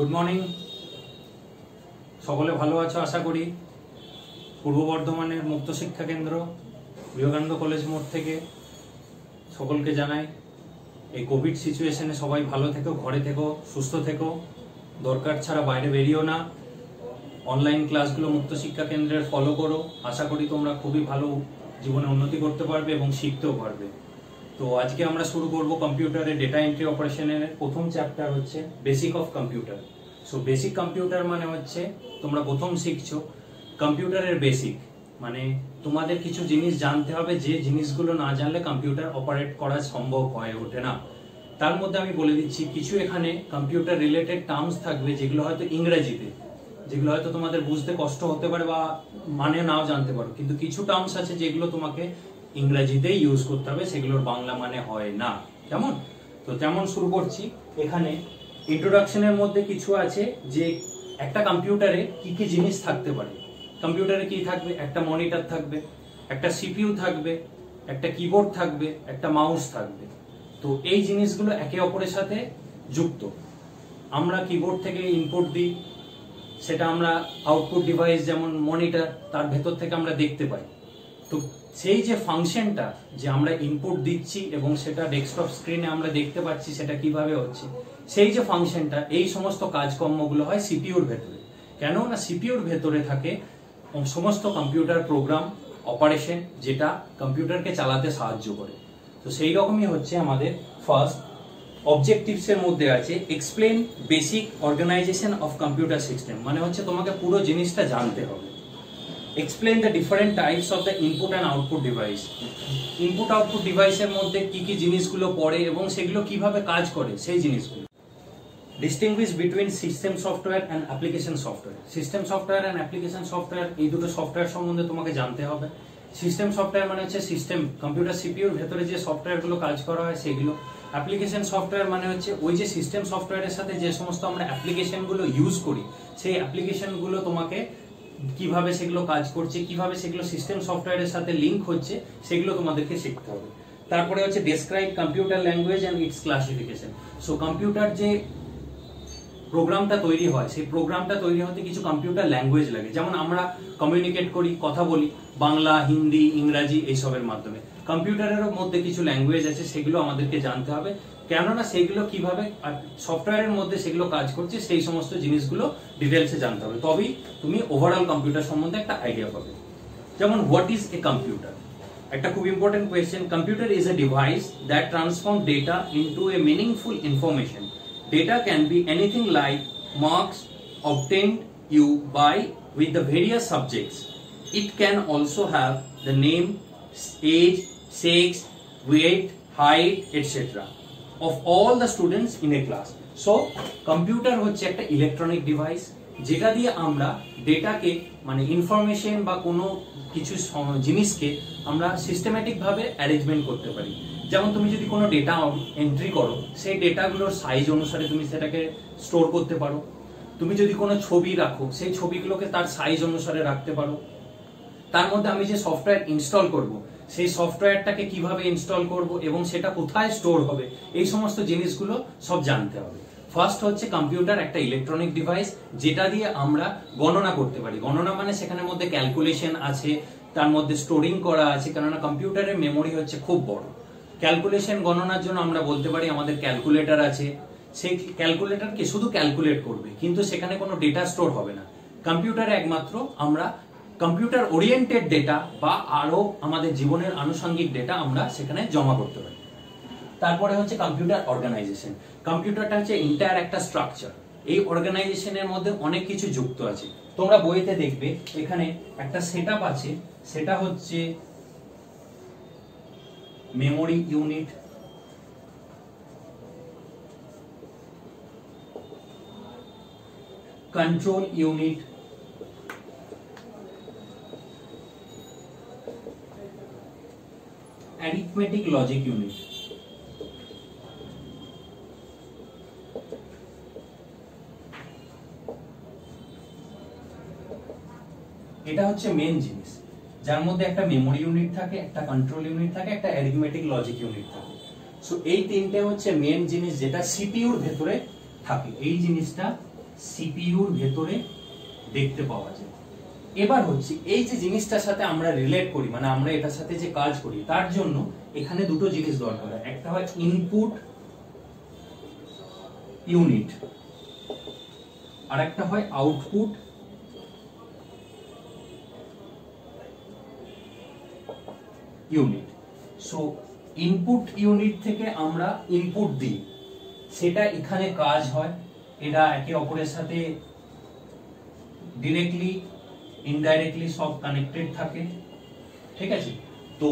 Good morning सकले भालो आछो आशा करी। पूर्व बर्धमानेर मुक्त शिक्षा केंद्र विवेकानंद कलेज मोड़ थेके सकलके जानाई এই কোভিড সিচুয়েশনে সবাই ভালো থেকো, ঘরে থেকো, সুস্থ থেকো, দরকার ছাড়া বাইরে বেরিও না। অনলাইন ক্লাসগুলো মুক্ত শিক্ষা কেন্দ্রের ফলো করো। আশা করি তোমরা খুবই ভালো জীবনে উন্নতি করতে পারবে এবং শিখতেও পারবে। তো আজকে আমরা শুরু করব কম্পিউটারে ডেটা এন্ট্রি অপারেশনের প্রথম চ্যাপ্টার হচ্ছে basic of computer. So basic computer মানে হচ্ছে তোমরা প্রথম শিখছো কম্পিউটারের বেসিক, মানে তোমাদের কিছু জিনিস জানতে হবে যে জিনিসগুলো না জানলে কম্পিউটার অপারেট করা সম্ভব হয়ে ওঠে না। তার মধ্যে আমি বলে দিচ্ছি কিছু এখানে কম্পিউটার রিলেটেড টার্মস থাকবে যেগুলো হয়তো ইংরেজিতে, যেগুলো হয়তো তোমাদের বুঝতে কষ্ট হতে পারে বা মানে নাও জানতে পারো, কিন্তু কিছু টার্মস আছে যেগুলো তোমাকে ইংরেজিতেই ইউজ করতে হবে, সেগুলোর বাংলা মানে হয় না। কেমন? তো তেমন শুরু করছি। এখানে ইন্ট্রোডাকশনের মধ্যে কিছু আছে যে একটা কম্পিউটারে কি কি জিনিস থাকতে পারে। কম্পিউটারে কি থাকবে? একটা মনিটর থাকবে, একটা সিপিইউ থাকবে, একটা কিবোর্ড থাকবে, একটা মাউস থাকবে। তো এই জিনিসগুলো একে অপরের সাথে যুক্ত। আমরা কিবোর্ড থেকে ইনপুট দিই, সেটা আমরা আউটপুট ডিভাইস যেমন মনিটর তার ভেতর থেকে আমরা দেখতে পাই। তো সেই যে ফাংশনটা যে আমরা ইনপুট দিচ্ছি এবং সেটা ডেস্কটপ স্ক্রিনে আমরা দেখতে পাচ্ছি সেটা কিভাবে হচ্ছে, সেই যে ফাংশনটা, এই সমস্ত কাজকর্মগুলো হয় সিপিইউর ভেতরে। কেন না সিপিইউর ভেতরে থাকে সমস্ত কম্পিউটার প্রোগ্রাম অপারেশন যেটা কম্পিউটারকে চালাতে সাহায্য করে। তো সেই রকমই হচ্ছে আমাদের ফার্স্ট অবজেক্টিভস এর মধ্যে আছে explain basic organization of computer system, মানে হচ্ছে তোমাকে পুরো জিনিসটা জানতে হবে। Explain the different types of the input and output device. Input output ডিভাইসের মধ্যে কি কি জিনিসগুলো পড়ে এবং সেগুলো কিভাবে কাজ করে সেই জিনিসগুলো। Distinguish between system software and application software. System software and application software, এই দুটো সফটওয়্যার সম্বন্ধে তোমাকে জানতে হবে। সিস্টেম সফটওয়্যার মানে হচ্ছে সিস্টেম কম্পিউটার সিপিইউর ভেতরে যে সফটওয়্যারগুলো কাজ করা হয় সেগুলো। অ্যাপ্লিকেশন সফটওয়্যার মানে হচ্ছে ওই যে সিস্টেম সফটওয়্যারের সাথে যে সমস্ত আমরা অ্যাপ্লিকেশনগুলো ইউজ করি, সেই অ্যাপ্লিকেশনগুলো তোমাকে কিভাবে সেগুলো কাজ করছে, কিভাবে সেগুলো সিস্টেম সফটওয়্যারের সাথে লিংক হচ্ছে, সেগুলো তোমাদেরকে শিখতে হবে। তারপরে হচ্ছে describe computer language and its classification. So computer যে প্রোগ্রামটা তৈরি হয়, সেই প্রোগ্রামটা তৈরি হতে কিছু কম্পিউটার ল্যাঙ্গুয়েজ লাগে। যেমন আমরা কমিউনিকেট করি, কথা বলি বাংলা, হিন্দি, ইংরাজি এইসবের মাধ্যমে। কম্পিউটারের মধ্যে কিছু ল্যাঙ্গুয়েজ আছে, সেগুলো আমাদেরকে জানতে হবে, কেননা সেগুলো কিভাবে সফটওয়্যারের মধ্যে সেগুলো কাজ করছে সেই সমস্ত জিনিসগুলো ডিটেলসে জানতে হবে, তবেই তুমি ওভারঅল কম্পিউটার সম্বন্ধে একটা আইডিয়া পাবে। যেমন হোয়াট ইজ এ কম্পিউটার, একটা খুব important question. Computer is a device that transform data into a meaningful information. Data can be anything like marks obtained you by with the various subjects. It can also have the name, age, sex, weight, height, etc. of all the students in a class. So, computer হচ্ছে একটা electronic device যেটা দিয়ে আমরা ডেটাকে মানে information বা কোনো কিছু জিনিসকে আমরা সিস্টেম্যাটিক ভাবে অ্যারেঞ্জমেন্ট করতে পারি। যেমন তুমি যদি কোনো ডেটা এন্ট্রি করো, সেই ডেটাগুলোর সাইজ অনুসারে তুমি সেটাকে স্টোর করতে পারো। তুমি যদি কোনো ছবি রাখো, সেই ছবিগুলোকে তার সাইজ অনুসারে রাখতে পারো। তার মধ্যে আমি যে সফটওয়্যার ইনস্টল করব, সেই সফটওয়্যারটাকে কিভাবে ইনস্টল করব এবং সেটা কোথায় স্টোর হবে, এই সমস্ত জিনিসগুলো সব জানতে হবে। ফার্স্ট হচ্ছে কম্পিউটার একটা ইলেকট্রনিক ডিভাইস যেটা দিয়ে আমরা গণনা করতে পারি। গণনা মানে সেখানের মধ্যে ক্যালকুলেশন আছে, তার মধ্যে স্টোরিং করা আছে, কেননা কম্পিউটারের মেমোরি হচ্ছে খুব বড়। ক্যালকুলেশন গণনার জন্য আমরা বলতে পারি আমাদের ক্যালকুলেটর আছে, সেই ক্যালকুলেটরকে শুধু ক্যালকুলেট করবে, কিন্তু সেখানে কোনো ডেটা স্টোর হবে না। কম্পিউটারে একমাত্র আমরা কম্পিউটার ওরিয়েন্টেড ডেটা বা আরো আমাদের জীবনের আনুষঙ্গিক ডেটা আমরা সেখানে জমা করতে পারি। তারপরে হচ্ছে কম্পিউটার অর্গানাইজেশন। কম্পিউটারটা হচ্ছে এন্টায়ার একটা স্ট্রাকচার। এই অর্গানাইজেশনের মধ্যে অনেক কিছু যুক্ত আছে। তোমরা বইতে দেখবে এখানে একটা সেটআপ আছে, সেটা হচ্ছে memory unit, control unit, arithmetic logic unit. এটা হচ্ছে মেন জিনিস, যার মধ্যে একটা মেমোরি ইউনিট থাকে, একটা কন্ট্রোল ইউনিট থাকে, একটা অ্যারিথমেটিক লজিক ইউনিট থাকে। সো এই তিনটে হচ্ছে মেন জিনিস যেটা সিপিইউর ভেতরে থাকে। এই জিনিসটা সিপিইউর ভেতরে দেখতে পাওয়া যায়। এবার হচ্ছে এই যে জিনিসটার সাথে আমরা রিলেট করি, মানে আমরা এটার সাথে যে কাজ করি, তার জন্য এখানে দুটো জিনিস দরকার হয়। একটা হয় ইনপুট ইউনিট, আর একটা হয় output unit. So input unit থেকে আমরা ইনপুট দিই, সেটা এখানে কাজ হয়। এরা একে অপরের সাথে ডিরেক্টলি ইনডাইরেক্টলি সব কানেক্টেড থাকে, ঠিক আছে। তো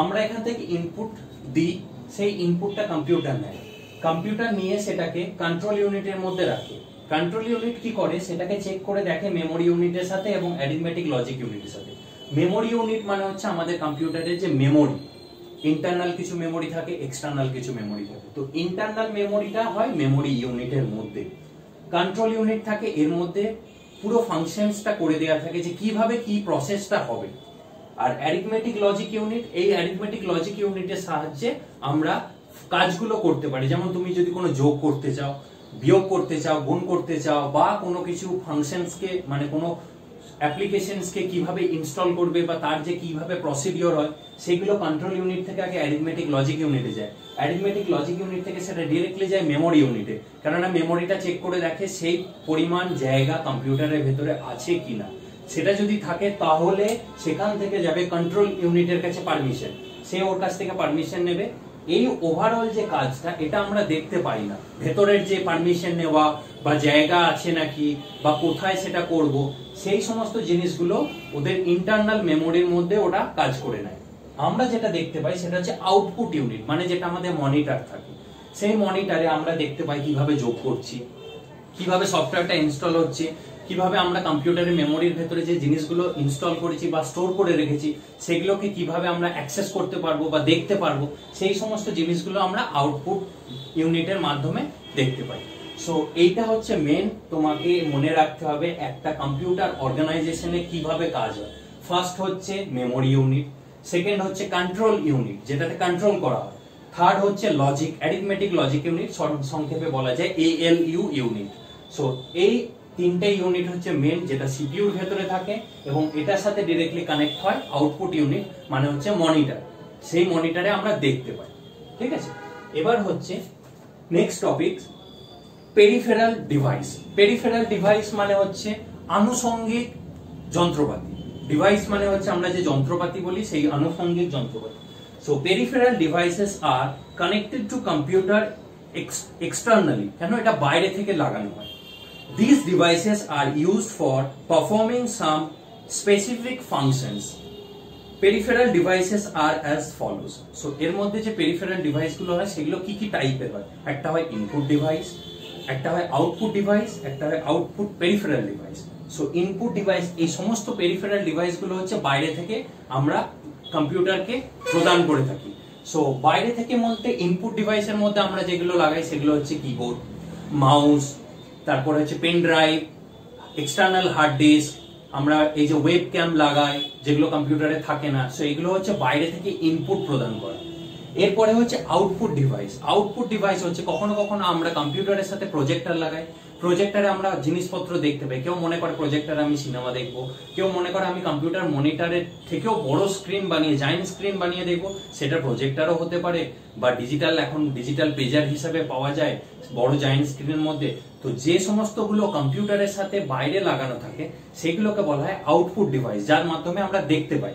আমরা এখান থেকে ইনপুট দিই, সেই ইনপুটটা কম্পিউটার নেয়, কম্পিউটার নিয়ে সেটাকে কন্ট্রোল ইউনিটের মধ্যে রাখে। কন্ট্রোল ইউনিট কি করে, সেটাকে চেক করে দেখে মেমোরি ইউনিটের সাথে এবং অ্যারিথমেটিক লজিক ইউনিটের সাথে। মেমোরি ইউনিট মানে হচ্ছে আমাদের কম্পিউটারের যে মেমোরি, ইন্টারনাল কিছু মেমোরি থাকে, এক্সটার্নাল কিছু মেমোরি থাকে। তো ইন্টারনাল মেমোরিটা হয় মেমোরি ইউনিটের মধ্যে, কন্ট্রোল ইউনিট থাকে এর মধ্যে, পুরো ফাংশনসটা করে দেওয়া থাকে যে কিভাবে কি প্রসেসটা হবে। আর অ্যারিথমেটিক লজিক ইউনিট, এই অ্যারিথমেটিক লজিক ইউনিটের সাহায্যে আমরা কাজগুলো করতে পারি। যেমন তুমি যদি কোনো যোগ করতে চাও, বিয়োগ করতে চাও, গুণ করতে চাও, বা কোনো কিছু ফাংশনসকে মানে কোনো অ্যাপ্লিকেশনসকে কিভাবে ইনস্টল করবে বা তার যে কিভাবে প্রসিডিওর হয়, সেগুলো কন্ট্রোল ইউনিট থেকে আগে অ্যারিথমেটিক লজিক ইউনিটে যায়। অ্যারিথমেটিক লজিক ইউনিট থেকে সেটা ডিরেক্টলি যায় মেমোরি ইউনিটে, কেননা মেমোরিটা চেক করে দেখে সেই পরিমাণ জায়গা কম্পিউটারের ভেতরে আছে কিনা। সেটা যদি থাকে তাহলে সেখান থেকে যাবে কন্ট্রোল ইউনিটের কাছে পারমিশন, সে ওর কাছ থেকে পারমিশন নেবে। এই ওভারঅল যে কাজটা, এটা আমরা দেখতে পাই না, ভেতরের যে পারমিশন নেওয়া বা জায়গা আছে নাকি বা কোথায় সেটা করব, সেই সমস্ত জিনিসগুলো ওদের ইন্টারনাল মেমোরির মধ্যে ওটা কাজ করে নেয়। আমরা যেটা দেখতে পাই সেটা হচ্ছে আউটপুট ইউনিট, মানে যেটা আমাদের মনিটর থাকে। সেই মনিটরে আমরা দেখতে পাই কিভাবে যোগ করছি, কিভাবে সফটওয়্যারটা ইনস্টল হচ্ছে, কিভাবে আমরা কম্পিউটারের মেমোরির ভেতরে যে জিনিসগুলো ইনস্টল করেছি বা স্টোর করে রেখেছি সেগুলোকে কিভাবে আমরা অ্যাক্সেস করতে পারবো বা দেখতে পারবো, সেই সমস্ত জিনিসগুলো আমরা আউটপুট ইউনিটের মাধ্যমে দেখতে পাই। সো এইটা হচ্ছে মেন, তোমাকে মনে রাখতে হবে একটা কম্পিউটার অর্গানাইজেশনে কিভাবে কাজ হয়। ফার্স্ট হচ্ছে মেমোরি ইউনিট, সেকেন্ড হচ্ছে কন্ট্রোল ইউনিট যেটাতে কন্ট্রোল করা হয়, থার্ড হচ্ছে লজিক অ্যারিথমেটিক লজিক ইউনিট, সংক্ষেপে বলা যায় ALU ইউনিট। সো এই তিনটে ইউনিট হচ্ছে মেন, যেটা সিপিইউর ভেতরে থাকে এবং এটার সাথে ডিরেক্টলি কানেক্ট হয় আউটপুট ইউনিট, মানে হচ্ছে মনিটর। সেই মনিটরে আমরা দেখতে পাই, ঠিক আছে। এবার হচ্ছে next topic, peripheral device. Peripheral device মানে হচ্ছে আনুষঙ্গিক যন্ত্রপাতি। ডিভাইস মানে হচ্ছে আমরা যে যন্ত্রপাতি বলি, সেই আনুষঙ্গিক যন্ত্রপাতি। So peripheral devices are connected to computer externally, কেন এটা বাইরে থেকে লাগানো হয়। These devices are used for performing some specific functions. Peripheral devices are as follows. So এর মধ্যে যে পেরিফেরাল ডিভাইস গুলো হয় সেগুলো কি কি টাইপের হয়, একটা হয় ইনপুট ডিভাইস, একটা হয় আউটপুট ডিভাইস, একটা হয় output peripheral device. So input device, এই সমস্ত পেরিফেরাল ডিভাইস গুলো হচ্ছে বাইরে থেকে আমরা কম্পিউটারকে প্রদান করে থাকি। সো বাইরে থেকে বলতে ইনপুট ডিভাইসের মধ্যে আমরা যেগুলো লাগাই সেগুলো হচ্ছে কিবোর্ড, মাউস, তারপরে হচ্ছে pen drive, external hard disk, আমরা এই যে ওয়েব ক্যাম লাগাই যেগুলো কম্পিউটারে থাকে না। সো এগুলো হচ্ছে বাইরে থেকে ইনপুট প্রদান করা। এরপরে হচ্ছে আউটপুট ডিভাইস। আউটপুট ডিভাইস হচ্ছে কখনো কখনো আমরা কম্পিউটারের সাথে প্রজেক্টর লাগাই, প্রজেক্টরে আমরা জিনিসপত্র দেখতে পাই। কেউ মনে করে প্রজেক্টরে আমি সিনেমা দেখবো, কেউ মনে করে আমি কম্পিউটার মনিটরের থেকেও বড় স্ক্রিন বানিয়ে, জায়েন্ট স্ক্রিন বানিয়ে দেখবো, সেটা প্রজেক্টরও হতে পারে বা ডিজিটাল, এখন ডিজিটাল পেজার হিসাবে পাওয়া যায় বড় জায়েন্ট স্ক্রিনের মধ্যে। তো যে সমস্তগুলো কম্পিউটারের সাথে বাইরে লাগানো থাকে সেগুলোকে বলা হয় আউটপুট ডিভাইস, যার মাধ্যমে আমরা দেখতে পাই।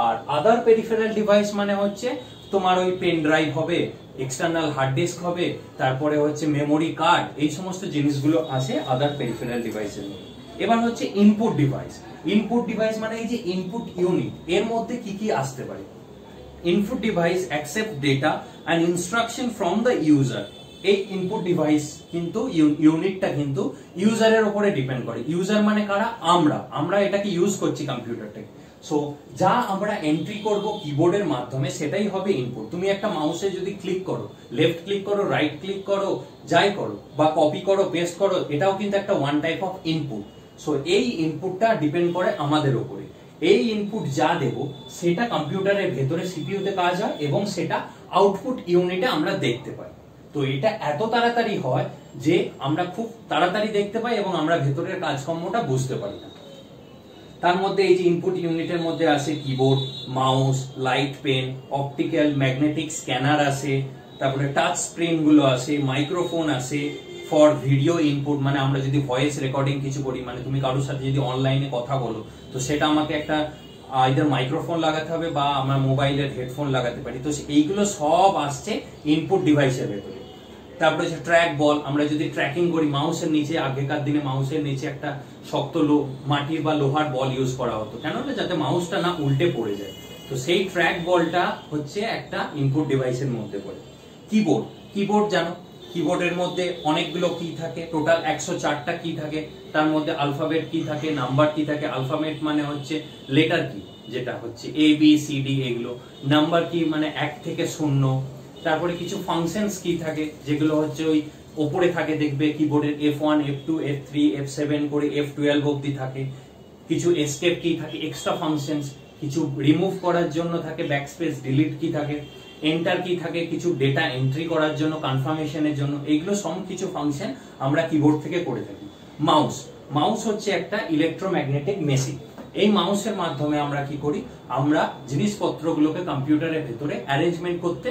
আর আদার পেরিফেরাল ডিভাইস মানে হচ্ছে তোমার ওই পেন ড্রাইভ হবে, এক্সটার্নাল হার্ড ডিস্ক হবে, তারপরে হচ্ছে মেমোরি কার্ড, এই সমস্ত জিনিসগুলো আছে আদার পেরিফেরাল ডিভাইসের মধ্যে। এবার হচ্ছে ইনপুট ডিভাইস। ইনপুট ডিভাইস মানে এই যে ইনপুট ইউনিট, এর মধ্যে কি কি আসতে পারে। Input device accept data and instruction from the user. এই ইনপুট ডিভাইস কিন্তু ইউনিটটা কিন্তু ইউজারের উপরে ডিপেন্ড করে। ইউজার মানে কারা, আমরা এটাকে ইউজ করছি কম্পিউটারটাকে। সো যা আমরা এন্ট্রি করব কিবোর্ডের মাধ্যমে সেটাই হবে ইনপুট। তুমি একটা মাউসে যদি ক্লিক করো, লেফট ক্লিক করো, রাইট ক্লিক করো, যাই করো, বা কপি করো, পেস্ট করো, এটাও কিন্তু একটা one type of input. So এই ইনপুটটা ডিপেন্ড করে আমাদের উপরে। এই ইনপুট যা দেব সেটা কম্পিউটারের ভেতরে সিপিইউতে কাজ হয় এবং সেটা আউটপুট ইউনিটে আমরা দেখতে পাই। তো এটা এত তাড়াতাড়ি হয় যে আমরা খুব তাড়াতাড়ি দেখতে পাই এবং আমরা ভেতরের কাজকর্মটা বুঝতে পারি না। তার মধ্যে এই যে ইনপুট ইউনিটের মধ্যে আছে keyboard, mouse, light pen, optical, magnetic scanner আছে, তারপরে টাচ স্ক্রিন গুলো আছে, মাইক্রোফোন আছে ফর ভিডিও ইনপুট, মানে আমরা যদি ভয়েস রেকর্ডিং কিছু করি, মানে তুমি কারোর সাথে যদি অনলাইনে কথা বলো তো সেটা আমাকে একটা আইদার মাইক্রোফোন লাগাতে হবে বা আমরা মোবাইলের হেডফোন লাগাতে পারি। তো এইগুলো সব আসছে ইনপুট ডিভাইসের ভেতরে। তারপরে হচ্ছে ট্র্যাক বল, আমরা যদি ট্র্যাকিং করি মাউসের নিচে, আগেকার দিনে মাউসের নিচে একটা শক্ত মাটির বা লোহার বল ইউজ করা হতো, কেন যাতে মাউসটা না উল্টে পড়ে যায়। তো সেই ট্র্যাক বলটা হচ্ছে একটা ইনপুট ডিভাইসের মধ্যে পড়ে। কিবোর্ড, কিবোর্ড জানো, কিবোর্ডের মধ্যে অনেকগুলো কি থাকে, টোটাল 104টা কি থাকে, তার মধ্যে আলফাবেট কি থাকে, নাম্বার কি থাকে। আলফাবেট মানে হচ্ছে লেটার কি, যেটা হচ্ছে এ বি সি ডি এগুলো। নাম্বার কি মানে 1 থেকে 0। তারপরে কিছু ফাংশনস কি থাকে, যেগুলো হচ্ছে ওই ওপরে থাকে দেখবে কিবোর্ডের F1 F2 F3 F7 করে F12 অবধি থাকে। কিছু এসকেপ কি থাকে, এক্সট্রা ফাংশনস। কিছু রিমুভ করার জন্য থাকে ব্যাকস্পেস, ডিলিট কি থাকে, এন্টার কি থাকে কিছু ডেটা এন্ট্রি করার জন্য, কনফার্মেশনের জন্য। এইগুলো সব কিছু ফাংশন আমরা কিবোর্ড থেকে করে থাকি। মাউস, মাউস হচ্ছে একটা ইলেকট্রোম্যাগনেটিক মেশিন। এই মাউসের মাধ্যমে আমরা কি করি, আমরা জিনিসপত্রগুলোকে কম্পিউটারের ভেতরে অ্যারেঞ্জমেন্ট করতে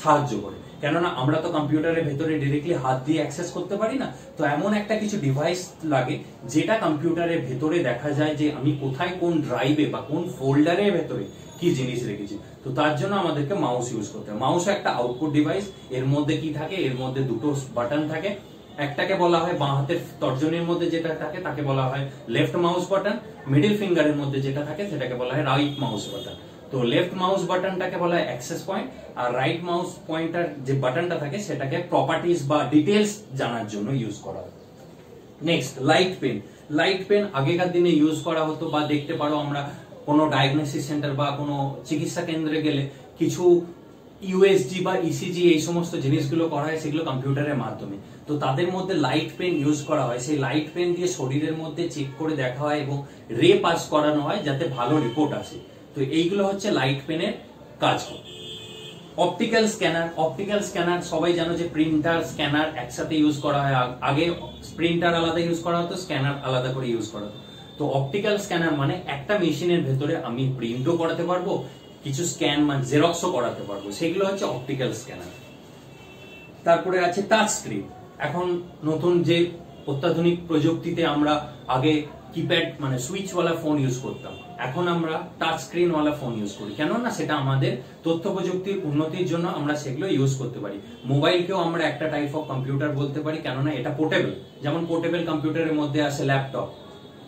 সাহায্য করে, কেননা আমরা তো কম্পিউটারের ভেতরে ডিরেক্টলি হাত দিয়ে অ্যাক্সেস করতে পারি না। তো এমন একটা কিছু ডিভাইস লাগে যেটা কম্পিউটারের ভেতরে দেখা যায় যে আমি কোথায় কোন ড্রাইভে বা কোন ফোল্ডারের ভেতরে কি জিনিস রেখেছি। তো তার জন্য আমাদেরকে মাউস ইউজ করতে হয়। মাউস একটা আউটপুট ডিভাইস। এর মধ্যে কি থাকে, এর মধ্যে দুটো বাটন থাকে। একটাকে বলা হয় বাঁ হাতের তর্জনীর মধ্যে যেটা থাকে তাকে বলা হয় লেফট মাউস বাটন। মিডল ফিঙ্গারের মধ্যে যেটা থাকে সেটাকে বলা হয় রাইট মাউস বাটন। তো লেফট মাউস বাটনটাকে বলা হয় অ্যাক্সেস পয়েন্ট, আর রাইট মাউস পয়েন্টার যে বাটনটা থাকে সেটাকে প্রপার্টিজ বা ডিটেলস জানার জন্য ইউজ করা হয়। Next light pen. Light pen আগেকার দিনে ইউজ করা হতো, বা দেখতে পারো আমরা কোনো ডায়াগনোসিস সেন্টার বা কোনো চিকিৎসা কেন্দ্রে গেলে কিছু ইউএসজি বা ইসিজি এই সমস্ত জিনিসগুলো করা হয় সেগুলো কম্পিউটারের মাধ্যমে। তো তাদের মধ্যে লাইট পেন ইউজ করা হয়। সেই লাইট পেন দিয়ে শরীরের মধ্যে চেক করে দেখা হয় এবং রে পাস করানো হয় যাতে ভালো রিপোর্ট আসে। তো এইগুলো হচ্ছে লাইট পেনের কাজ। অপটিক্যাল স্ক্যানার, অপটিক্যাল স্ক্যানার সবাই জানো যে প্রিন্টার স্ক্যানার একসাথে ইউজ করা হয়। আগে প্রিন্টার আলাদা ইউজ করা হতো, স্ক্যানার আলাদা করে ইউজ করা হতো। তো অপটিক্যাল স্ক্যানার মানে একটা মেশিনের ভেতরে আমি প্রিন্টও করাতে পারবো, কিছু স্ক্যান মানে জেরক্সও করাতে পারবো, সেগুলো হচ্ছে অপটিক্যাল স্ক্যানার। তারপরে আছে টাচ স্ক্রিন। এখন নতুন যে অত্যাধুনিক প্রযুক্তিতে আমরা আগে কিপ্যাড মানে সুইচওয়ালা ফোন ইউজ করতাম, এখন আমরা টাচ স্ক্রিনওয়ালা ফোন ইউজ করি, কেননা সেটা আমাদের তথ্য প্রযুক্তির উন্নতির জন্য আমরা সেগুলো ইউজ করতে পারি। মোবাইলকেও আমরা একটা টাইপ অফ কম্পিউটার বলতে পারি, কেননা এটা পোর্টেবল। যেমন পোর্টেবল কম্পিউটারের মধ্যে আছে ল্যাপটপ,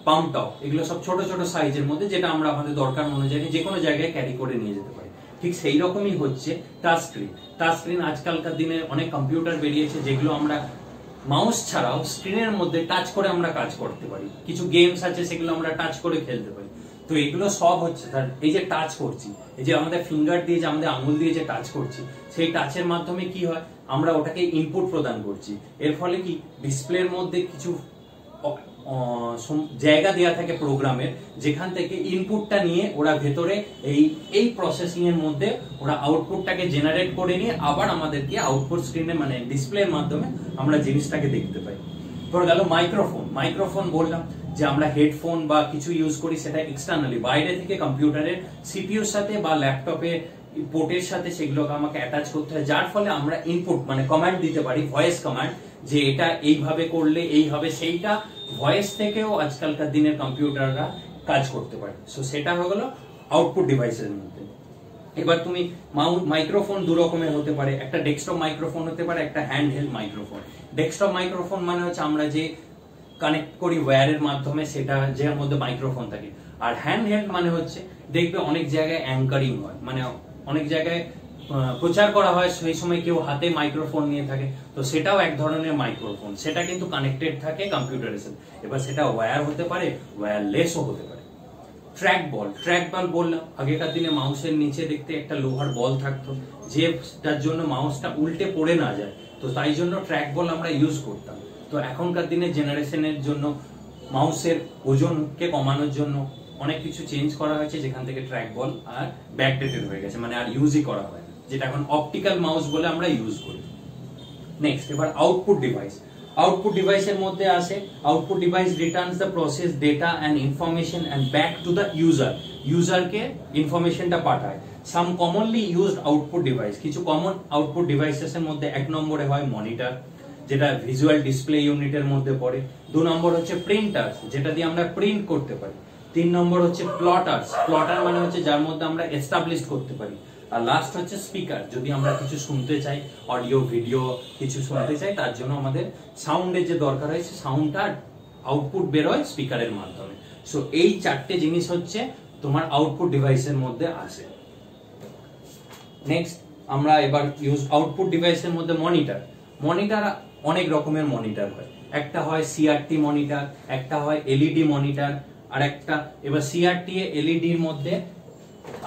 পাম্পটপ, এগুলো সব ছোট ছোট সাইজের মধ্যে, যেটা আমরা আমাদের দরকার অনুযায়ী যে কোনো জায়গায় ক্যারি করে নিয়ে যেতে পারি। ঠিক সেই রকমই হচ্ছে টাচ স্ক্রিন। টাচ স্ক্রিন আজকালকার দিনে অনেক কম্পিউটার বেরিয়েছে যেগুলো আমরা মাউস ছাড়াও স্ক্রিনের মধ্যে টাচ করে আমরা কাজ করতে পারি। কিছু গেমস আছে সেগুলো আমরা টাচ করে খেলতে পারি। তো এগুলো সব হচ্ছে এই যে টাচ করছি, এই যে আমাদের ফিঙ্গার দিয়ে যে আমাদের আঙুল দিয়ে যে টাচ করছি, সেই টাচের মাধ্যমে কি হয়, আমরা ওটাকে ইনপুট প্রদান করছি। এর ফলে কি ডিসপ্লের মধ্যে কিছু জায়গা দেওয়া থাকে প্রোগ্রামের, যেখান থেকে ইনপুটটা নিয়ে ওরা ভেতরে এই প্রসেসিং এর মধ্যে ওরা আউটপুটটাকে জেনারেট করে নিয়ে আবার আমাদেরকে আউটপুট স্ক্রিনে মানে ডিসপ্লের মাধ্যমে আমরা জিনিসটাকে দেখতে পাই। ধরে গেল মাইক্রোফোন। মাইক্রোফোন বললাম যে আমরা হেডফোন বা কিছু ইউজ করি, সেটা এক্সটার্নালি বাইরে থেকে কম্পিউটারের সিপিইউর সাথে বা ল্যাপটপে পোর্টের সাথে সেগুলোকে আমাকে অ্যাটাচ করতে হয়, যার ফলে আমরা ইনপুট মানে কমান্ড দিতে পারি, ভয়েস কমান্ড, যে এটা এইভাবে করলে এই হবে। সেইটা ভয়েস থেকেও আজকালকার দিনের কম্পিউটাররা কাজ করতে পারে। সো সেটা হয়ে গেল আউটপুট ডিভাইসের মধ্যে। এবার তুমি মাইক্রোফোন দু রকমের হতে পারে, একটা ডেস্কটপ মাইক্রোফোন হতে পারে, একটা hand held microphone. Desktop microphone মানে হচ্ছে আমরা যে কানেক্ট করি ওয়্যারের মাধ্যমে, সেটা যার মধ্যে মাইক্রোফোন থাকে। আর হ্যান্ড হেল্ড মানে হচ্ছে দেখবে অনেক জায়গায় অ্যাঙ্কারিং হয়, মানে অনেক জায়গায় প্রচার করা হয়, সেই সময় কেউ হাতে মাইক্রোফোন নিয়ে থাকে, তো সেটাও এক ধরনের মাইক্রোফোন। সেটা কিন্তু কানেক্টেড থাকে কম্পিউটারের সাথে। এবার সেটা ওয়্যার হতে পারে, ওয়্যারলেসও হতে পারে। ট্র্যাক বল, ট্র্যাক বল বললাম আগেকার দিনে মাউসের নিচে দেখতে একটা লোহার বল থাকতো, যেটার জন্য মাউসটা উল্টে পড়ে না যায়। তো তাই জন্য ট্র্যাক বল আমরা ইউজ করতাম। তো এখনকার দিনের জেনারেশনের জন্য মাউসের ওজনকে কমানোর জন্য অনেক কিছু চেঞ্জ করা হয়েছে, যেখান থেকে ট্র্যাক বল আর ব্যাকডেটেড হয়ে গেছে, মানে আর ইউজই করা হয় না, যেটা এখন অপটিক্যাল মাউস বলে আমরা ইউজ করি। নেক্সট এবার আউটপুট ডিভাইস। আউটপুট ডিভাইসের মধ্যে আসে output device returns the process data and information and back to the user. ইউজারকে ইনফরমেশনটা পাঠায়। Some commonly used output device, কিছু কমন আউটপুট ডিভাইসেস এর মধ্যে 1 নম্বরে হয় মনিটর, যেটা ভিজুয়াল ডিসপ্লে ইউনিটের মধ্যে পড়ে। 2 নম্বর হচ্ছে প্রিন্টার, যেটা দিয়ে আমরা প্রিন্ট করতে পারি। 3 নম্বর হচ্ছে প্লটার্স, প্লটার মানে হচ্ছে যার মধ্যে আমরা এস্টাবলিশ করতে পারি। আর লাস্ট হচ্ছে স্পিকার, যদি আমরা কিছু শুনতে চাই, অডিও ভিডিও কিছু শুনতে চাই, তার জন্য আমাদের সাউন্ডের যে দরকার হয়, সাউন্ডটা আউটপুট বের হয় স্পিকারের মাধ্যমে। সো এই 4টে জিনিস হচ্ছে তোমার আউটপুট ডিভাইসের মধ্যে আসে। নেক্সট আমরা এবার ইউজ আউটপুট ডিভাইসের মধ্যে মনিটর। মনিটর অনেক রকমের মনিটর হয়, একটা হয় সিআরটি মনিটর, একটা হয় এলইডি মনিটর, আর একটা এবার সিআরটি এলইডি এর মধ্যে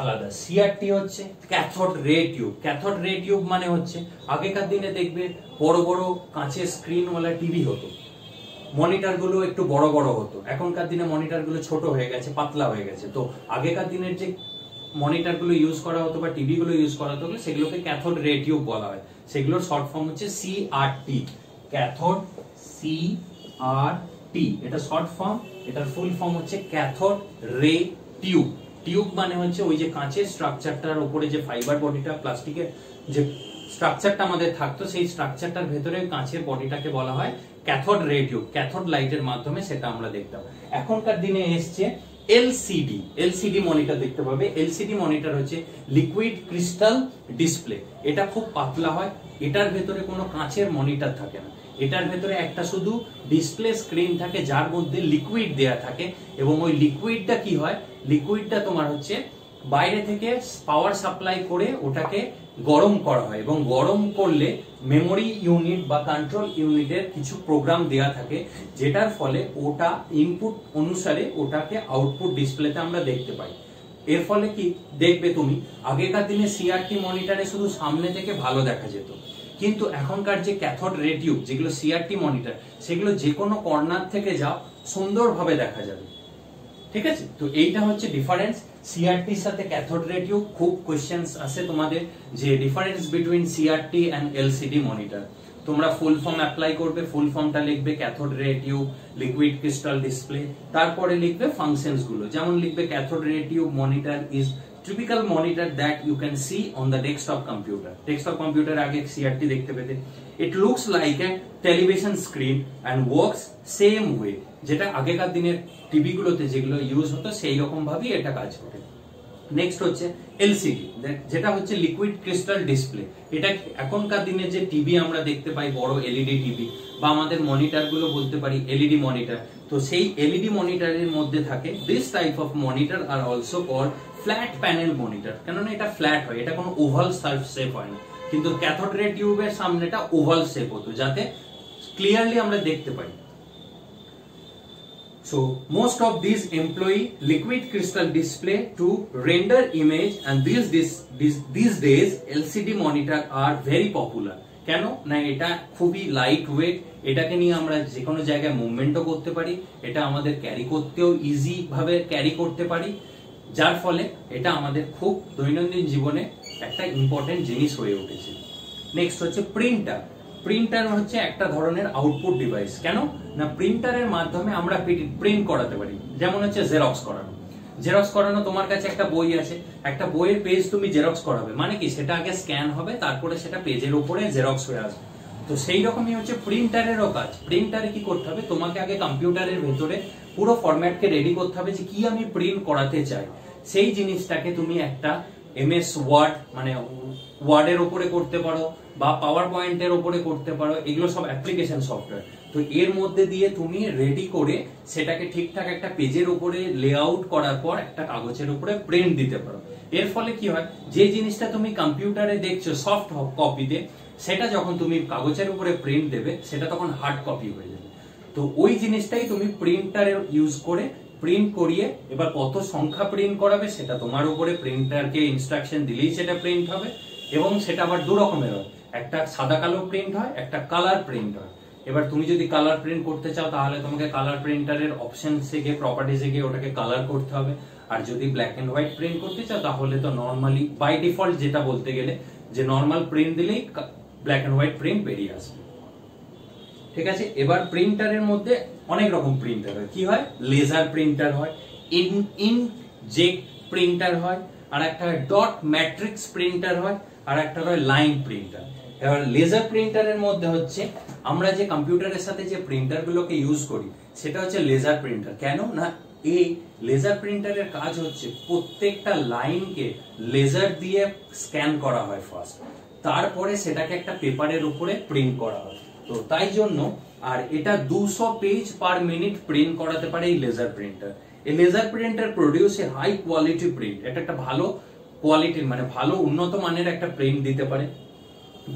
আলাদা। সিআরটি হচ্ছে cathode ray tube. Cathode ray tube মানে হচ্ছে আগেকার দিনে দেখবে বড় বড় কাঁচের স্ক্রিনওয়ালা টিভি হতো, মনিটর গুলো একটু বড় বড় হতো। এখনকার দিনে মনিটর গুলো ছোট হয়ে গেছে, পাতলা হয়ে গেছে। তো আগেকার দিনের যে মনিটর গুলো ইউজ করা হতো বা টিভি গুলো ইউজ করা হতো সেগুলোকে ক্যাথোড রে টিউব বলা হয়। সেগুলোর শর্ট ফর্ম হচ্ছে সিআরটি, ক্যাথোড সিআরটি, এটা শর্ট ফর্ম। এটার ফুল ফর্ম হচ্ছে ক্যাথোড রে টিউব। টিউব মানে হচ্ছে ওই যে কাঁচের স্ট্রাকচারটার উপরে যে ফাইবার বডিটা, প্লাস্টিকের যে স্ট্রাকচারটা আমাদের থাকতো, সেই স্ট্রাকচারটার ভেতরে কাঁচের বডিটাকে বলা হয় ক্যাথোড রে টিউব। ক্যাথোড লাইটের মাধ্যমে সেটা আমরা দেখতাম। এখনকার দিনে এসছে এলসিডি। এলসিডি মনিটর দেখতে পাবে। এলসিডি মনিটর হচ্ছে লিকুইড ক্রিস্টাল ডিসপ্লে। এটা খুব পাতলা হয়, এটার ভেতরে কোনো কাঁচের মনিটর থাকে না, এটার ভেতরে একটা শুধু ডিসপ্লে স্ক্রিন থাকে যার মধ্যে লিকুইড দেয়া থাকে। এবং ওই লিকুইডটা কি হয়, লিকুইডটা তোমার হচ্ছে বাইরে থেকে পাওয়ার সাপ্লাই করে ওটাকে গরম করা হয়, এবং গরম করলে মেমোরি ইউনিট বা কন্ট্রোল ইউনিটের কিছু প্রোগ্রাম দেয়া থাকে, যেটার ফলে ওটা ইনপুট অনুসারে ওটাকে আউটপুট ডিসপ্লেতে আমরা দেখতে পাই। এর ফলে কি দেখবে তুমি, আগেকার দিনে সিআরটি মনিটরে শুধু সামনে থেকে ভালো দেখা যেত, কিন্তু এখনকার যে ক্যাথোড রে টিউব যেগুলো সিআরটি মনিটর, সেগুলো যে কোনো কর্নার থেকে যাও সুন্দরভাবে দেখা যাবে। ঠিক আছে, তো এইটা হচ্ছে ডিফারেন্স সিআরটির সাথে ক্যাথোড রে টিউব। খুব কোশ্চেন্স আসে তোমাদের যে difference between CRT and LCD monitor. তোমরা ফুল ফর্ম অ্যাপ্লাই করবে, ফুল ফর্মটা লিখবে cathode ray tube liquid crystal display, তারপরে লিখবে ফাংশনস গুলো। যেমন লিখবে cathode ray tube monitor is typical monitor that you can see on the desktop computer. Desktop computer আগে CRT দেখতে পেতে। It looks like a television screen and works same way. যেটা আগেকার দিনের টিভি গুলোতে যেগুলো ইউজ হতো সেই রকম ভাবেই এটা কাজ করে। নেক্সট হচ্ছে এলসিডি, যেটা হচ্ছে লিকুইড ক্রিস্টাল ডিসপ্লে। এটা এখনকার দিনে যে টিভি আমরা দেখতে পাই, বড় এলইডি টিভি বা আমাদের মনিটর গুলো বলতে পারি এলইডি মনিটর, তো সেই এলইডি মনিটরের মধ্যে থাকে this type of monitor are also called flat panel monitor. কেননা এটা ফ্ল্যাট হয়, এটা কোনো ওভাল শেপ হয় না, কিন্তু ক্যাথোড রে টিউবের সামনেটা ওভাল শেপ হতো যাতে ক্লিয়ারলি আমরা দেখতে পাই। So most of these employ liquid crystal display to render image, and these days LCD monitor are very popular. কেন না এটা খুবই লাইট ওয়েট, এটাকে নিয়ে আমরা যে কোনো জায়গায় মুভমেন্টও করতে পারি, এটা আমাদের ক্যারি করতেও ইজি ভাবে ক্যারি করতে পারি, যার ফলে এটা আমাদের খুব দৈনন্দিন জীবনে একটা ইম্পর্টেন্ট জিনিস হয়ে উঠেছে। নেক্সট হচ্ছে প্রিন্টার। প্রিন্টার হচ্ছে একটা ধরনের আউটপুট ডিভাইস। কেন না প্রিন্টারের মাধ্যমে আমরা প্রিন্ট করাতে পারি। যেমন হচ্ছে জেরক্স করানো। জেরক্স করানো, তোমার কাছে একটা বই আছে, একটা বইয়ের পেজ তুমি জেরক্স করাবে, মানে কি সেটা আগে স্ক্যান হবে, তারপরে সেটা পেজের উপরে জেরক্স হয়ে আসবে। তো সেই রকমই হচ্ছে প্রিন্টারেরও কাজ। প্রিন্টারে কি করতে হবে, তোমাকে আগে কম্পিউটারের ভেতরে পুরো ফরম্যাটকে রেডি করতে হবে যে কি আমি প্রিন্ট করাতে চাই। সেই জিনিসটাকে তুমি একটা এমএস ওয়ার্ড মানে ওয়ার্ডের উপরে করতে পারো বা পাওয়ার পয়েন্টের উপরে করতে পারো, এগুলো সব অ্যাপ্লিকেশন সফটওয়্যার। তো এর মধ্যে দিয়ে তুমি রেডি করে সেটাকে ঠিকঠাক একটা পেজের উপরে লেআউট করার পর একটা কাগজের উপরে প্রিন্ট দিতে পারো। এর ফলে কি হয়, যে জিনিসটা তুমি কম্পিউটারে দেখছো সফট কপিতে, সেটা যখন তুমি কাগজের উপরে প্রিন্ট দেবে সেটা তখন হার্ড কপি হয়ে যাবে। তো ওই জিনিসটাই তুমি প্রিন্টারে ইউজ করে প্রিন্ট করিয়ে এবার কত সংখ্যা প্রিন্ট করাবে সেটা তোমার উপরে, প্রিন্টারকে ইনস্ট্রাকশন দিলেই সেটা প্রিন্ট হবে। এবং সেটা আবার দু রকমের হয়, একটা সাদা কালো প্রিন্ট হয়, একটা কালার প্রিন্ট হয়। এবার তুমি যদি কালার প্রিন্ট করতে চাও তাহলে তোমাকে কালার প্রিন্টারের অপশনসে গিয়ে প্রপার্টিজে গিয়ে ওটাকে কালার করতে হবে। আর যদি ব্ল্যাক এন্ড হোয়াইট প্রিন্ট করতে চাও তাহলে তো নর্মালি বাই ডিফল্ট যেটা বলতে গেলে যে নর্মাল প্রিন্ট দিলেই ব্ল্যাক এন্ড হোয়াইট প্রিন্ট বেরিয়ে আসবে। ঠিক আছে, এবার প্রিন্টারের মধ্যে অনেক রকম প্রিন্টার হয়। কি হয়? লেজার প্রিন্টার হয়, ইনজেক্ট প্রিন্টার হয়, আর একটা হয় ডট ম্যাট্রিক্স প্রিন্টার হয়, আর একটা হয় লাইন প্রিন্টার। এবার লেজার প্রিন্টারের মধ্যে হচ্ছে আমরা যে কম্পিউটারের সাথে যে প্রিন্টার গুলোকে ইউজ করি সেটা হচ্ছে লেজার প্রিন্টার। কেন না, এই লেজার প্রিন্টারের কাজ হচ্ছে প্রত্যেকটা লাইনকে লেজার দিয়ে স্ক্যান করা হয় ফার্স্ট, তারপরে সেটাকে একটা পেপারের উপরে প্রিন্ট করা হয়। তো তাই জন্য, আর এটা 200 পেজ পার মিনিট প্রিন্ট করাতে পারে এই লেজার প্রিন্টার। এই লেজার প্রিন্টার প্রডিউস এ হাই কোয়ালিটি প্রিন্ট, এটা একটা ভালো কোয়ালিটির মানে ভালো উন্নত মানের একটা প্রিন্ট দিতে পারে।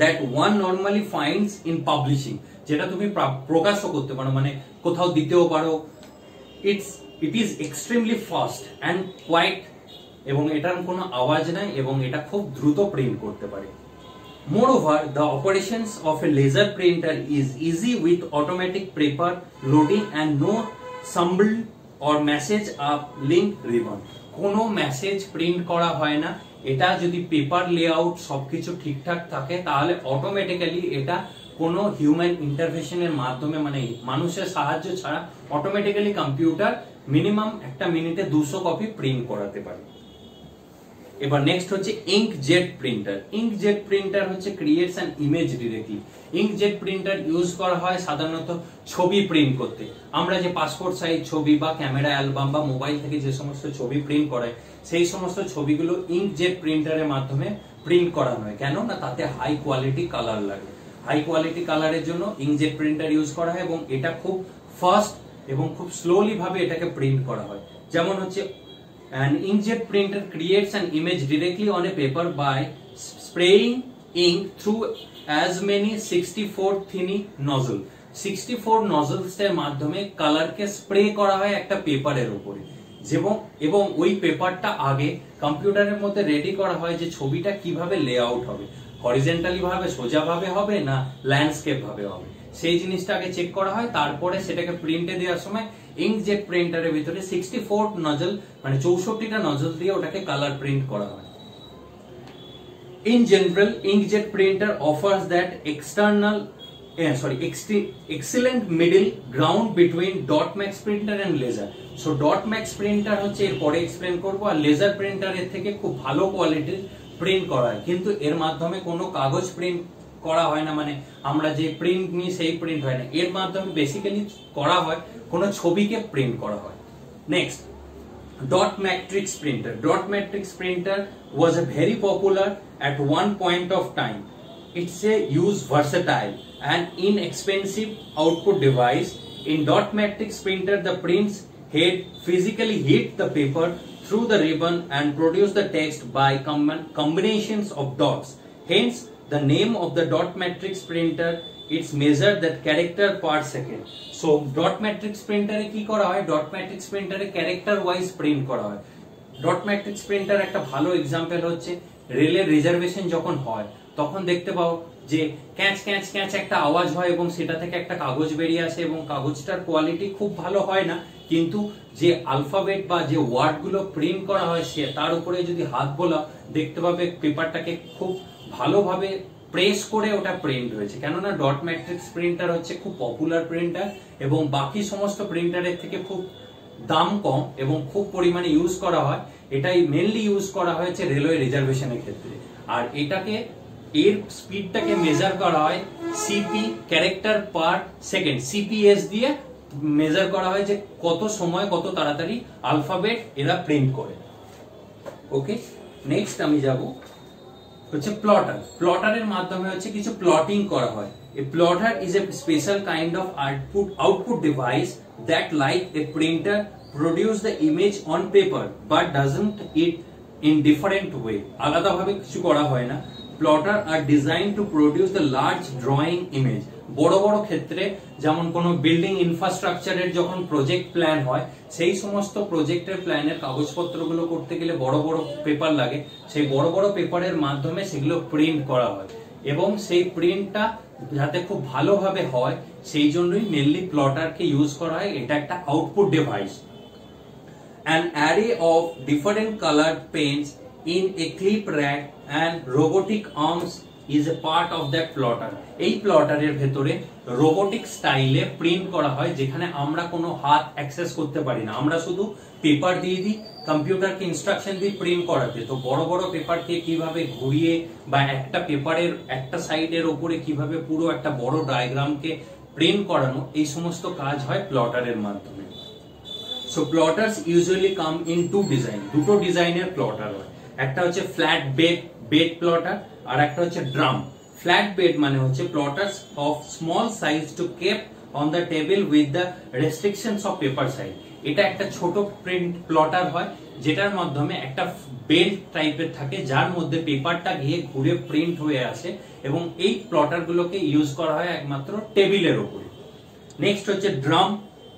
That one normally finds in publishing, যেটা তুমি প্রকাশও করতে পারো, মানে কোথাও দিতেও পারো। It is extremely fast and quiet, এবং এটার কোনো আওয়াজ নাই, এবং এটা খুব দ্রুত প্রিন্ট করতে পারে। Moreover, the operations of a laser printer is easy with automatic paper loading and no symbol or message up link ribbon. কোনো মেসেজ প্রিন্ট করা হয় না। এটা যদি পেপার লেআউট সবকিছু ঠিকঠাক থাকে তাহলে অটোমেটিক্যালি এটা কোনো হিউম্যান ইন্টারভেনশনের মাধ্যমে, মানে মানুষের সাহায্য ছাড়া অটোমেটিক্যালি কম্পিউটার মিনিমাম একটা মিনিটে 200 কপি প্রিন্ট করাতে পারে। এবার নেক্সট হচ্ছে ইঙ্কজেট প্রিন্টার। ইঙ্কজেট প্রিন্টার হচ্ছে creates an image directly. Inkjet printer use করা হয় সাধারণত ছবি প্রিন্ট করতে। আমরা যে পাসপোর্ট সাইজ ছবি বা ক্যামেরা অ্যালবাম বা মোবাইল থেকে যে সমস্ত ছবি প্রিন্ট করায় সেই সমস্ত ছবিগুলো ইঙ্কজেট প্রিন্টারের মাধ্যমে প্রিন্ট করানো হয়। কেন না, তাতে হাই কোয়ালিটি কালার লাগে। হাই কোয়ালিটি কালারের জন্য ইঙ্কজেট প্রিন্টার ইউজ করা হয়, এবং এটা খুব ফাস্ট এবং খুব স্লোলি ভাবে এটাকে প্রিন্ট করা হয়। যেমন হচ্ছে an inkjet printer creates an image directly on a paper by spraying ink through as many 64 thinning nozzle। 64 nozzles এর মাধ্যমে কালারকে স্প্রে করা হয় একটা পেপারের উপরে, এবং ওই পেপারটা আগে কম্পিউটারের মধ্যে রেডি করা হয় যে ছবিটা কিভাবে লেআউট হবে, হরিজন্টালি ভাবে সোজা ভাবে হবে না ল্যান্ডস্কেপ ভাবে হবে, সেই জিনিসটা আগে চেক করা হয়। তারপরে সেটাকে প্রিন্টে দেওয়ার সময় ইঙ্কজেট প্রিন্টারের ভিতরে 64 নজল মানে 64টা নজল দিয়ে ওটাকে কালার প্রিন্ট করা হয়। In general, inkjet printer offers that excellent middle ground between dot max printer and laser. So dot max printer হচ্ছে এর পরে এক্সপ্লেন করব, আর লেজার প্রিন্টারের থেকে খুব ভালো কোয়ালিটির প্রিন্ট করা হয়, কিন্তু এর মাধ্যমে কোনো কাগজ প্রিন্ট করা হয় না, মানে আমরা যে প্রিন্ট নিই সেই প্রিন্ট হয় না। এর মাধ্যমে বেসিক্যালি করা হয় কোনো ছবিকে প্রিন্ট করা হয়। Next, dot matrix printer. Dot matrix printer was a very popular at one point of time. It's a use versatile and inexpensive output device. In dot matrix printer, the prints head physically hit the paper through the ribbon and produce the text by combinations of dots. Hence, the name of the dot matrix printer, it's measured that character per second. So dot matrix printer এ কি করা হয়, dot matrix printer a character wise print করা হয়। dot matrix printer একটা ভালো example হচ্ছে রেলের reservation যখন হয় তখন দেখতে পাও যে ক্যাচ ক্যাচ ক্যাচ একটা আওয়াজ হয় এবং সেটা থেকে একটা কাগজ বেরিয়ে আসে, এবং কাগজটার কোয়ালিটি খুব ভালো হয় না, কিন্তু যে আলফাবেট বা যে ওয়ার্ড গুলো প্রিন্ট করা হয় সে তার উপরে যদি হাত বোলা দেখতে পাবে পেপারটাকে খুব ভালোভাবে প্রেস করে ওটা প্রিন্ট হয়েছে। কেননা ডট ম্যাট্রিক্স প্রিন্টার হচ্ছে খুব পপুলার প্রিন্টার এবং বাকি সমস্ত প্রিন্টারের থেকে খুব দাম কম এবং খুব পরিমাণে ইউজ করা হয়। এটাই মেনলি ইউজ করা হয়েছে রেলওয়ে রিজার্ভেশনের ক্ষেত্রে, আর এটাকে এর স্পিডটাকে মেজার করা হয় CP character per second CPS দিয়ে মেজার করা হয় যে কত সময় কত তাড়াতাড়ি আলফাবেট এরা প্রিন্ট করে। ওকে, নেক্সট আমি যাব হচ্ছে প্লটার। প্লটারের মাধ্যমে হচ্ছে কিছু প্লটিং করা হয়। A plotter is a special kind of output device that, like a printer, produce the image on paper but doesn't it in different way. আলাদা ভাবে কিছু করা হয় না। Plotter are designed to produce the large drawing image. বড় বড় ক্ষেত্রে যেমন কোন বিল্ডিং ইনফ্রাস্ট্রাকচারের যখন প্রজেক্ট প্ল্যান হয় সেই সমস্ত প্রজেক্টের প্ল্যানের কাগজপত্রগুলো করতে গেলে বড় বড় পেপার লাগে, সেই বড় বড় পেপারের মাধ্যমে সেগুলো প্রিন্ট করা হয় এবং সেই প্রিন্টটা যাতে খুব ভালোভাবে হয় সেই জন্যই মেনলি প্লটারকে ইউজ করা হয়। এটা একটা output device. An array of different colored pens in a clip rack and robotic arms is a part of that plotter. এই প্লটারের ভেতরে রোবোটিক স্টাইলে প্রিন্ট করা হয়, যেখানে আমরা কোনো হাত অ্যাক্সেস করতে পারি না, আমরা শুধু পেপার দিয়ে দিই, কম্পিউটারকে ইনস্ট্রাকশন দিয়ে প্রিন্ট করাতে। তো বড় বড় পেপারকে কিভাবে ঘুরিয়ে বা একটা পেপারের একটা সাইডের উপরে কিভাবে পুরো একটা বড় ডায়াগ্রামকে প্রিন্ট করানো, এই সমস্ত কাজ হয় প্লটারের মাধ্যমে। So plotters usually come in to design, দুটো ডিজাইনের প্লটার হয়। একটা হচ্ছে ফ্ল্যাট বেড প্লটার, আর একটা হচ্ছে ড্রাম। ফ্ল্যাট বেড মানে হচ্ছে plotters of small size to keep on the table with the restrictions of paper size. এটা একটা ছোট প্রিন্ট প্লটার হয়, যেটার মাধ্যমে একটা বেল্ট টাইপের থাকে, যার মধ্যে পেপারটা গিয়ে ঘুরে প্রিন্ট হয়ে আসে, এবং এই প্লটার গুলোকে ইউজ করা হয় একমাত্র টেবিলের উপরে। নেক্সট হচ্ছে ড্রাম,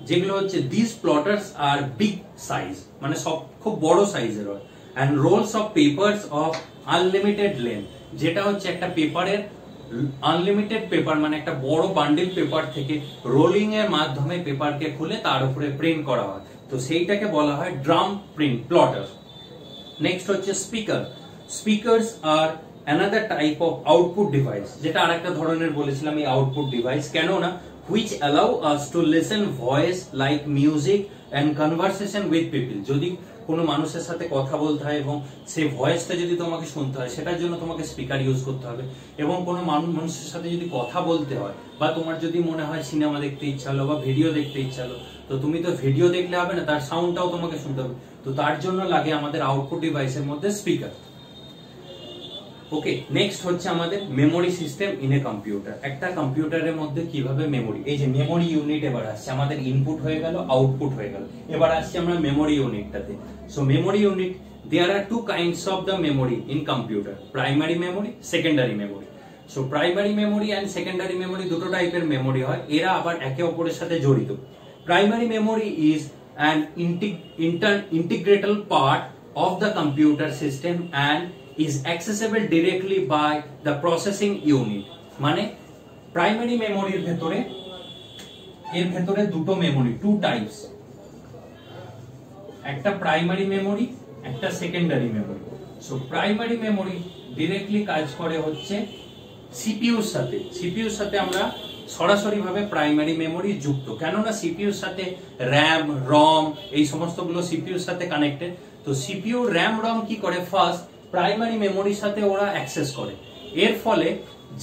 যেগুলো হচ্ছে দিস প্লটার্স আর বিগ সাইজ, মানে সব খুব বড় সাইজের হয়, and rolls of papers of unlimited length, যেটা হচ্ছে একটা পেপারের আনলিমিটেড পেপার, মানে একটা বড় বান্ডিল পেপার থেকে রোলিং এর মাধ্যমে পেপারকে খুলে তার উপরে প্রিন্ট করা হয়, তো সেইটাকে বলা হয় ড্রাম প্রিন্ট প্লটার। নেক্সট হচ্ছে স্পিকার। স্পিকারস আর another type of output device, যেটা আরেকটা ধরনের বলেছিলাম এই আউটপুট ডিভাইস, কেন না which allow us to listen voice like music and conversation with people। যদি কোনো মানুষের সাথে কথা বলতে হয় এবং সেই ভয়েসটা যদি তোমাকে শুনতে হয়, সেটার জন্য তোমাকে স্পিকার ইউজ করতে হবে। এবং কোনো মানুষের সাথে যদি কথা বলতে হয়, বা তোমার যদি মনে হয় সিনেমা দেখতে ইচ্ছা হলো বা ভিডিও দেখতে ইচ্ছা হলো, তো তুমি তো ভিডিও দেখলে হবে না, তার সাউন্ডটাও তোমাকে শুনতে হবে, তো তার জন্য লাগে আমাদের আউটপুট ডিভাইসের মধ্যে স্পিকার। ওকে, নেক্সট হচ্ছে আমাদের memory system in a computer. একটা কম্পিউটারের মধ্যে কিভাবে মেমোরি, এই যে মেমোরি ইউনিট এবার আসছে, আমাদের ইনপুট হয়ে গেল, আউটপুট হয়ে গেল, এবার আসছে আমরা মেমোরি ইউনিটটাতে। So memory unit, there are two kinds of the memory in computer, primary memory, secondary memory. So primary memory and secondary memory দুটো টাইপের মেমোরি হয়, এরা আবার একে অপরের সাথে জড়িত। Primary memory is an integrated part of the computer system and is accessible directly by the processing unit। মানে প্রাইমারি মেমোরির ভেতরে, এর ভেতরে দুটো মেমোরি, টু টাইপস, একটা প্রাইমারি মেমোরি, একটা secondary memory. So primary memory directly কাজ করে হচ্ছে সিপিইউর সাথে। সিপিইউর সাথে আমরা সরাসরি ভাবে প্রাইমারি মেমোরি যুক্ত, কেননা সিপিইউর সাথে র্যাম, রম, এই সমস্ত গুলো সিপিইউর সাথে কানেক্টেড। তো সিপিইউ, র্যাম, রম কি করে, ফার্স্ট প্রাইমারি মেমোরির সাথে ওরা অ্যাক্সেস করে। এর ফলে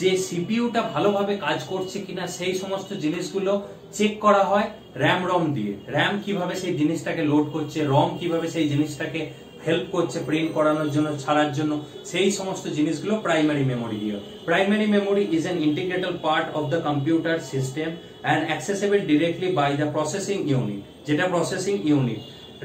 যে সিপিইউটা ভালোভাবে কাজ করছে কিনা সেই সমস্ত জিনিসগুলো চেক করা হয় র্যাম, রম দিয়ে। র্যাম কিভাবে সেই জিনিসটাকে লোড করছে, রম কিভাবে সেই জিনিসটাকে হেল্প করছে প্রিন্ট করানোর জন্য, ছাড়ার জন্য, সেই সমস্ত জিনিসগুলো প্রাইমারি মেমোরি দিয়ে। Primary memory is an integrated part of the computer system and accessible directly by the processing unit, যেটা processing unit.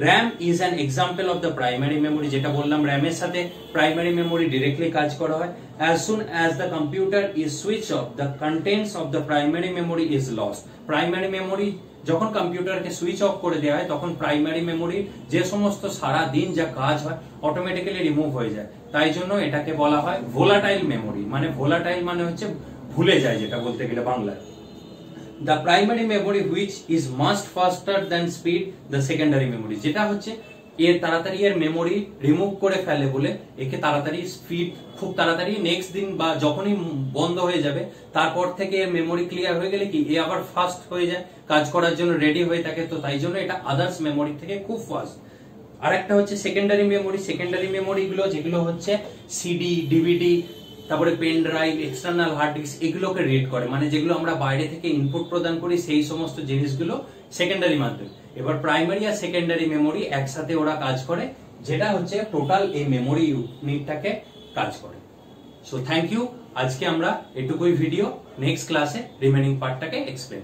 RAM is an example of the primary memory, যেটা বললাম RAM এর সাথে primary memory directly কাজ করা হয়। As soon as the computer is switched off, the contents of the primary memory is lost। Primary memory যখন কম্পিউটারকে switch off করে দেওয়া হয়, তখন প্রাইমারি মেমোরি যে সমস্ত সারা দিন যা কাজ হয় অটোমেটিক্যালি রিমুভ হয়ে যায়। তাই জন্য এটাকে বলা হয় ভোলাটাইল মেমোরি। মানে ভোলাটাইল মানে হচ্ছে ভুলে যায়, যেটা বলতে গেলে বাংলায়। The primary memory which is much faster than speed the secondary memory, যেটা হচ্ছে এর তাড়াতাড়ি এর মেমোরি রিমুভ করে ফেলে বলে একে তাড়াতাড়ি স্পিড, খুব তাড়াতাড়ি নেক্সট দিন বা যখনই বন্ধ হয়ে যাবে তারপর থেকে এর মেমোরি ক্লিয়ার হয়ে গেলে কি এ আবার ফাস্ট হয়ে যায়, কাজ করার জন্য রেডি হয়ে থাকে। তো তাই জন্য এটা আদার্স মেমোরি থেকে খুব ফাস্ট। আর একটা হচ্ছে সেকেন্ডারি মেমোরি। সেকেন্ডারি মেমোরি গুলো যেগুলো হচ্ছে সিডি, ডিভিডি, তারপরে pen drive, external hard disk, এগুলোকে রিড করে, মানে যেগুলো আমরা বাইরে থেকে ইনপুট প্রদান করি সেই সমস্ত জিনিসগুলো সেকেন্ডারি মাধ্যমে। এবার প্রাইমারি আর সেকেন্ডারি মেমোরি একসাথে ওরা কাজ করে, যেটা হচ্ছে টোটাল এই মেমোরি ইউনিটটাকে কাজ করে। সো থ্যাংক ইউ, আজকে আমরা এটুকুই ভিডিও, নেক্সট ক্লাসে রিমেনিং পার্টটাকে এক্সপ্লেন